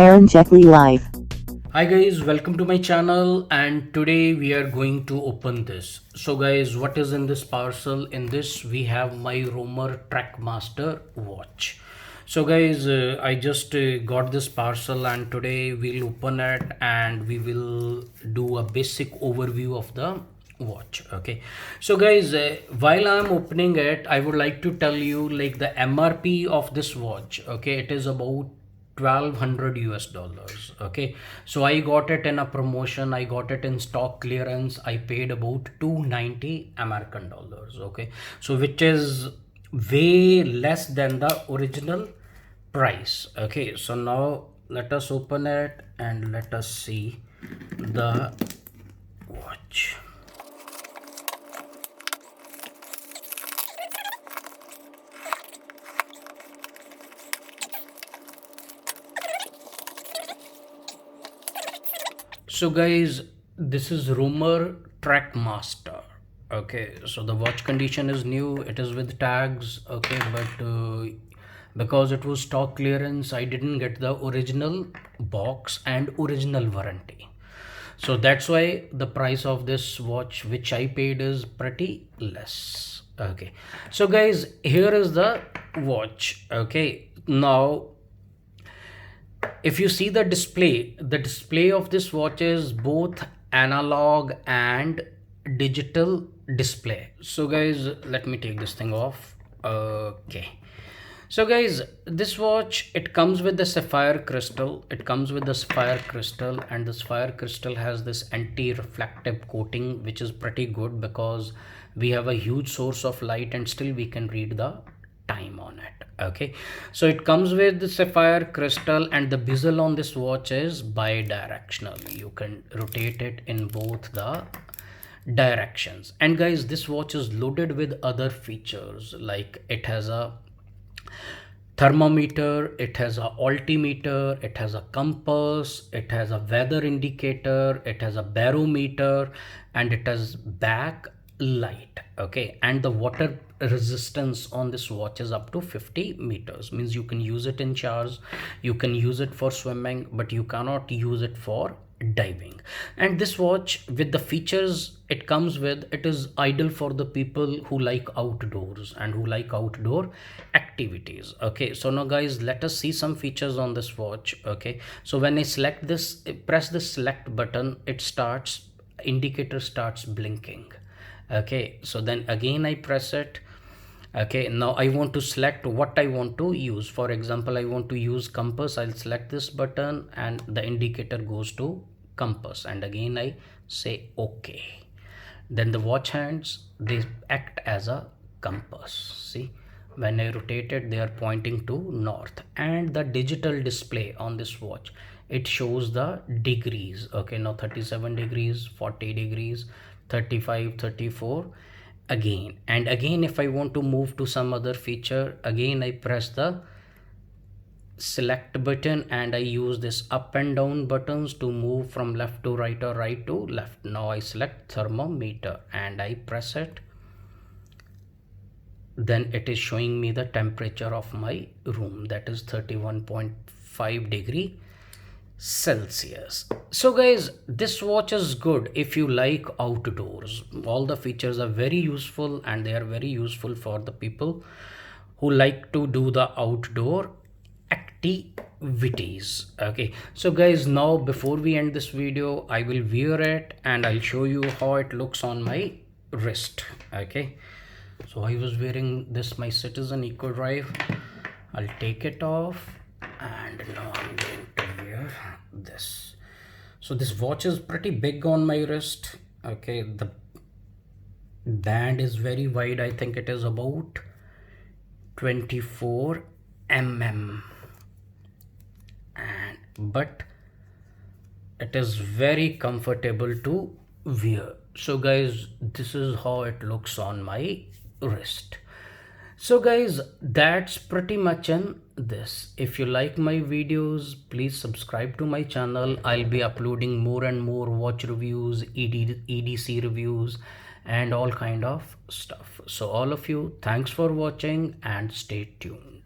karanjetlilive. Hi guys, welcome to my channel, and today we are going to open this. So guys, what is in this parcel? In this we have my Romer Trackmaster watch. So guys, I just got this parcel, and today we'll open it and we will do a basic overview of the watch. Okay, so guys, while I'm opening it, I would like to tell you like the MRP of this watch. Okay, it is about 1200 US dollars. Okay, so I got it in a promotion, I got it in stock clearance, I paid about 290 American dollars. Okay, so which is way less than the original price. Okay, so now let us open it and let us see the watch. So guys, this is Romer Trackmaster. Okay, so the watch condition is new, it is with tags. Okay, but because it was stock clearance, I didn't get the original box and original warranty. So that's why the price of this watch which I paid is pretty less. Okay, so guys, here is the watch. Okay, now if you see the display of this watch is both analog and digital display. So guys, let me take this thing off. Okay, so guys, this watch, it comes with the sapphire crystal. It comes with the sapphire crystal, and the sapphire crystal has this anti-reflective coating, which is pretty good because we have a huge source of light and still we can read the time on it. Okay, so it comes with the sapphire crystal, and the bezel on this watch is bi-directional. You can rotate it in both the directions. And guys, this watch is loaded with other features, like it has a thermometer, it has a altimeter, it has a compass, it has a weather indicator, it has a barometer, and it has back light. Okay, and the water resistance on this watch is up to 50 meters, means you can use it in showers, you can use it for swimming, but you cannot use it for diving. And this watch, with the features it comes with, it is ideal for the people who like outdoors and who like outdoor activities. Okay, so now guys, let us see some features on this watch. Okay, so when I select this, press the select button, it starts, indicator starts blinking. Okay, so then again I press it. Okay, now I want to select what I want to use. For example, I want to use compass. I'll select this button and the indicator goes to compass, and again I say okay. Then the watch hands, they act as a compass. See, when I rotate it, they are pointing to north. And the digital display on this watch, it shows the degrees. Okay, now 37 degrees, 40 degrees, 35, 34 again. And again, if I want to move to some other feature, again I press the select button and I use this up and down buttons to move from left to right or right to left. Now I select thermometer and I press it, then it is showing me the temperature of my room, that is 31.5 degree Celsius. So guys, this watch is good if you like outdoors. All the features are very useful, and they are very useful for the people who like to do the outdoor activities. Okay, so guys, now before we end this video, I will wear it and I'll show you how it looks on my wrist. Okay, so I was wearing this, my Citizen Eco Drive. I'll take it off, and now I'm going to wear this. So this watch is pretty big on my wrist. Okay, the band is very wide. I think it is about 24 mm, and but it is very comfortable to wear. So guys, this is how it looks on my wrist. So guys, that's pretty much in this. If you like my videos, please subscribe to my channel. I'll be uploading more and more watch reviews, EDC reviews, and all kind of stuff. So all of you, thanks for watching and stay tuned.